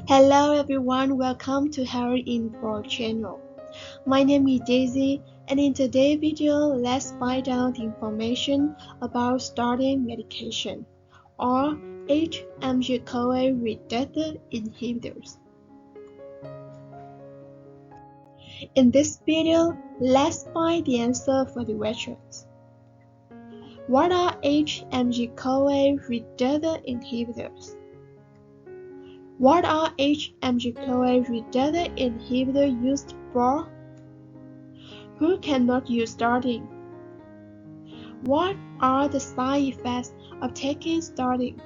Hello everyone, welcome to Health Info channel. My name is Daisy, and in today's video, let's find out information about starting medication or HMG-CoA reductase inhibitors. In this video, let's find the answer for the questions. What are HMG-CoA reductase inhibitors? What are HMG-CoA reductase inhibitors used for? Who cannot use statin? What are the side effects of taking statin?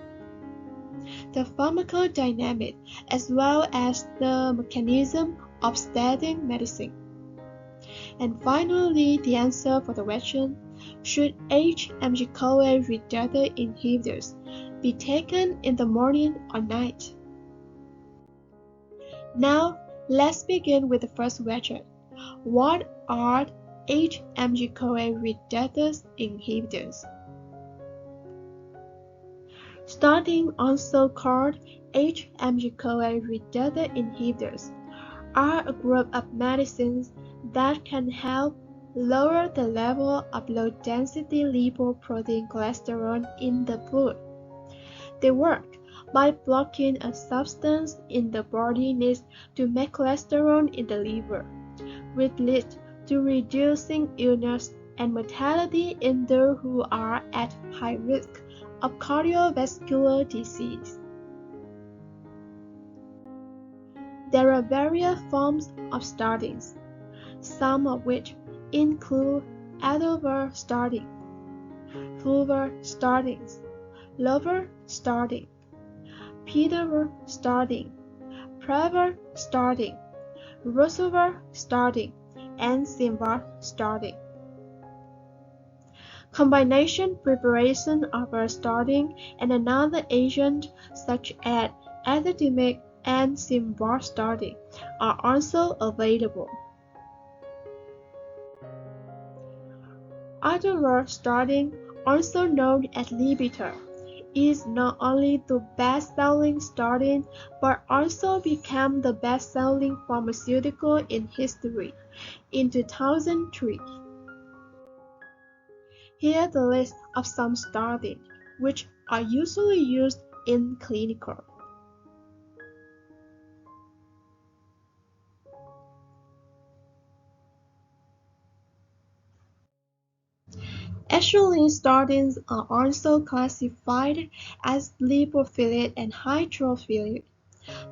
The pharmacodynamic as well as the mechanism of statin medicine. And finally, the answer for the question, should HMG-CoA reductase inhibitors be taken in the morning or night? Now, let's begin with the first question. What are HMG-CoA reductase inhibitors? Statin, also called HMG-CoA reductase inhibitors, are a group of medicines that can help lower the level of low-density lipoprotein cholesterol in the blood. They work by blocking a substance in the body needs to make cholesterol in the liver, which leads to reducing illness and mortality in those who are at high risk of cardiovascular disease. There are various forms of statins, some of which include Atorvastatin, fluvastatin, pravastatin, Lipitor, pravastatin, Zocor, and simvastatin. Combination preparation of a statin and another agent such as ezetimibe and simvastatin are also available. Atorvastatin, also known as Lipitor, is not only the best-selling statin but also became the best-selling pharmaceutical in history in 2003. Here the list of some statins which are usually used in clinical. Actually, statins are also classified as lipophilic and hydrophilic.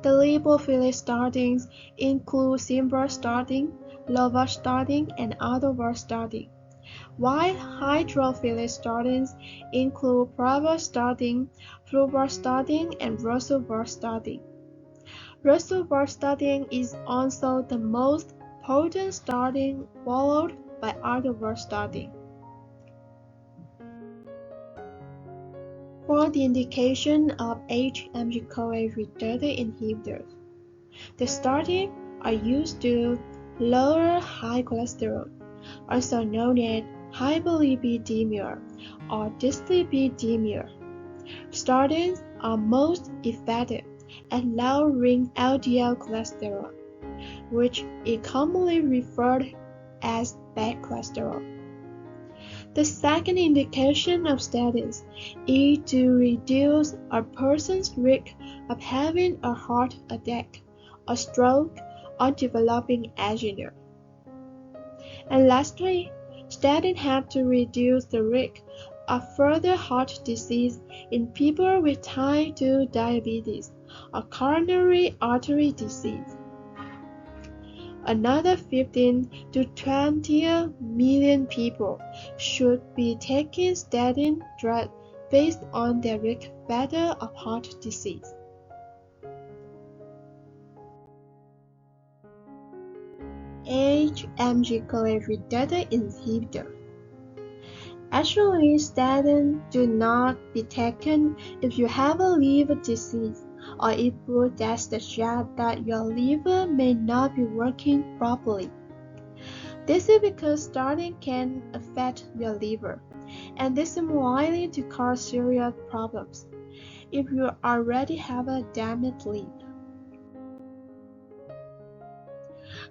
The lipophilic statins include simvastatin, fluvastatin, and atorvastatin, while hydrophilic statins include pravastatin, fluvastatin, and rosuvastatin. Rosuvastatin is also the most potent statin, followed by atorvastatin. For the indication of HMG-CoA reductase inhibitors, the statins are used to lower high cholesterol, also known as hyperlipidemia or dyslipidemia. Statins are most effective at lowering LDL cholesterol, which is commonly referred as bad cholesterol. The second indication of statins is to reduce a person's risk of having a heart attack, a stroke, or developing angina. And lastly, statins help to reduce the risk of further heart disease in people with type 2 diabetes or coronary artery disease. Another 15 to 20 million people should be taking statin drugs based on their risk factor of heart disease. HMG-CoA reductase inhibitor. Actually, statins do not be taken if you have a liver disease or if blood tests suggest that your liver may not be working properly. This is because statin can affect your liver, and this is more likely to cause serious problems if you already have a damaged liver.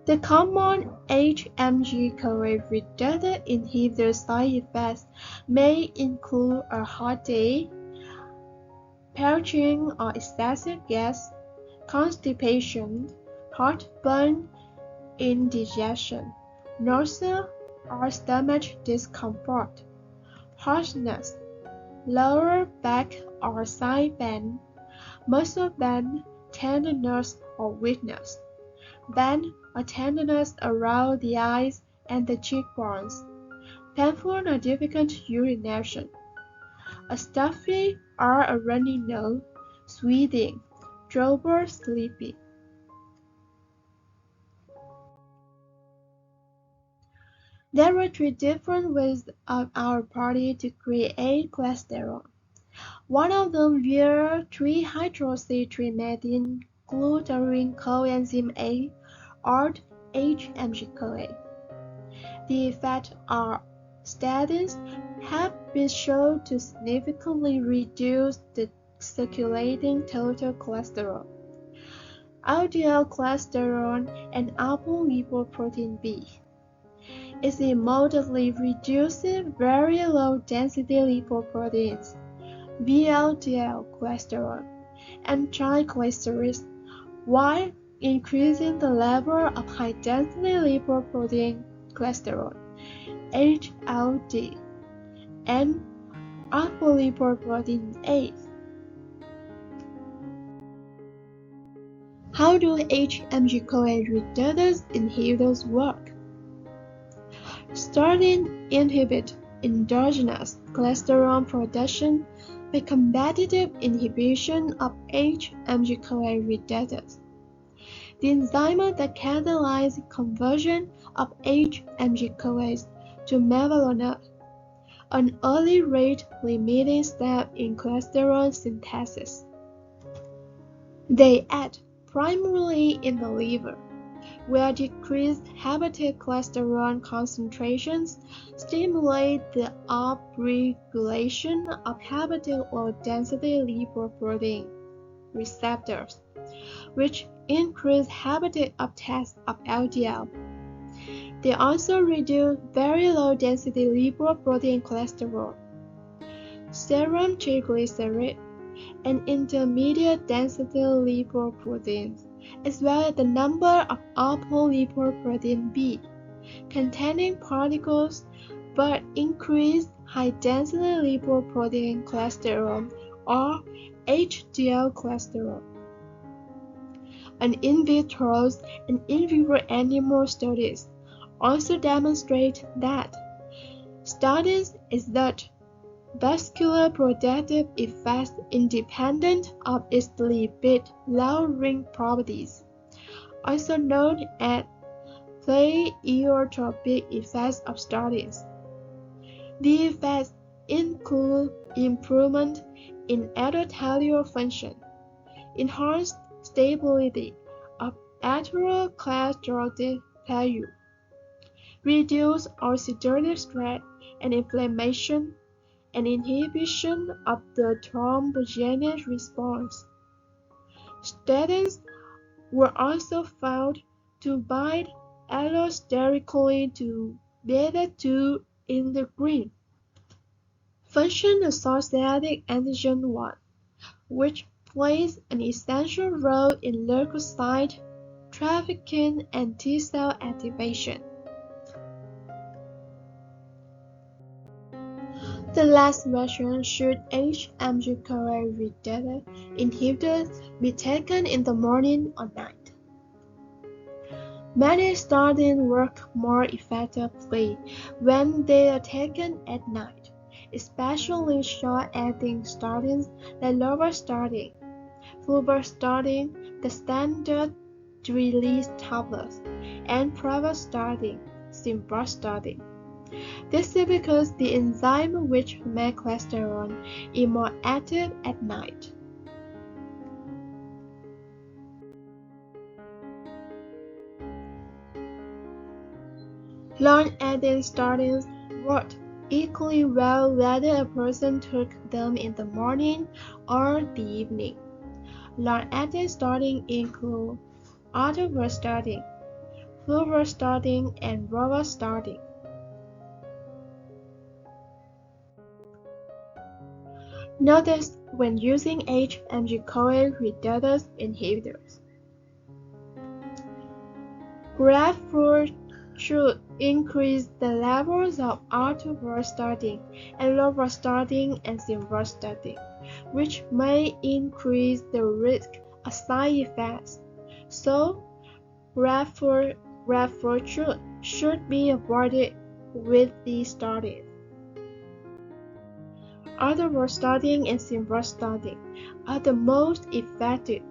The common HMG-CoA reductase inhibitor side effects may include a headache, parching or excessive gas, constipation, heartburn, indigestion, nausea or stomach discomfort, hoarseness, lower back or side pain, muscle pain, tenderness or weakness, pain or tenderness around the eyes and the cheekbones, painful or difficult urination, a stuffy or a runny nose, sweating, trouble sleeping. There are three different ways of our body to create cholesterol. One of them via 3-hydroxytrimethylglutarine coenzyme A, or HMG-CoA. The effects of statins have been shown to significantly reduce the circulating total cholesterol, LDL cholesterol, and apolipoprotein B. It moderately reduces very low-density lipoproteins, VLDL cholesterol, and triglycerides, while increasing the level of high-density lipoprotein cholesterol, HLD, and apolipoprotein A. How do HMG-CoA reductase inhibitors work? Statins inhibit endogenous cholesterol production by competitive inhibition of HMG-CoA reductase, the enzyme that catalyzes conversion of HMG-CoA to mevalonate, an early rate-limiting step in cholesterol synthesis. They act primarily in the liver, where decreased hepatic cholesterol concentrations stimulate the upregulation of hepatic low-density lipoprotein receptors, which increase hepatic uptake of LDL. They also reduce very low-density lipoprotein cholesterol, serum triglycerides, and intermediate density lipoproteins, as well as the number of apolipoprotein B containing particles, but increase high-density lipoprotein cholesterol or HDL cholesterol. And in vitro and in vivo animal studies also demonstrate that statins exert vascular protective effects independent of its lipid-lowering properties, also known as pleiotropic effects of statins. The effects include improvement in endothelial function, enhanced stability of atherosclerotic tissue, reduced oxidative stress and inflammation, and inhibition of the thrombogenic response. Statins were also found to bind allosterically to beta-2 integrin, function-associated antigen 1, which plays an essential role in leukocyte trafficking and T-cell activation. The last question: should HMG-CoA reductase inhibitors be taken in the morning or night? Many statins work more effectively when they are taken at night, especially short-acting statins like Atorvastatin, fluvastatin, the standard-release tablets, and pravastatin, simvastatin. This is because the enzyme which makes cholesterol is more active at night. Long-acting statins worked equally well whether a person took them in the morning or the evening. Long-acting statins include Atorvastatin, fluvastatin, and pravastatin. Notice when using HMG-CoA reductase inhibitors. Grapefruit should increase the levels of atorvastatin and pravastatin and simvastatin, which may increase the risk of side effects. So, grapefruit should be avoided with these statins. Atorvastatin and simvastatin are the most effective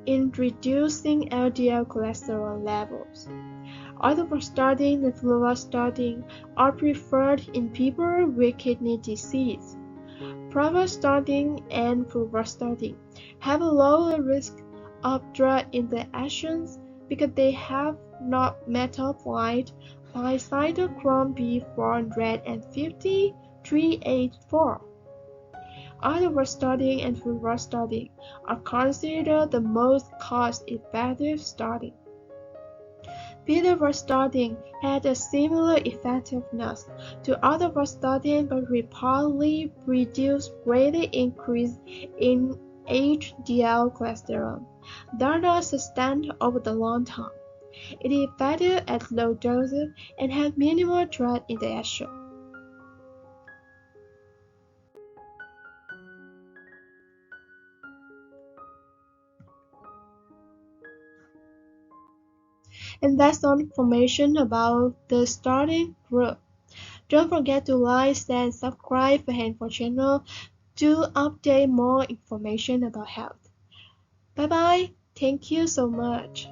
in reducing LDL cholesterol levels. Atorvastatin and fluvastatin are preferred in people with kidney disease. Pravastatin and fluvastatin have a lower risk of drug interactions because they have not metabolized by cytochrome B450-384. Atorvastatin and fluvastatin are considered the most cost-effective statin. Pravastatin had a similar effectiveness to atorvastatin but reportedly produced greater increase in HDL cholesterol that are sustained over the long term. It is effective at low doses and has minimal drug interaction. And that's all information about the statin group. Don't forget to like, share, and subscribe for Handphone channel to update more information about health. Bye bye. Thank you so much.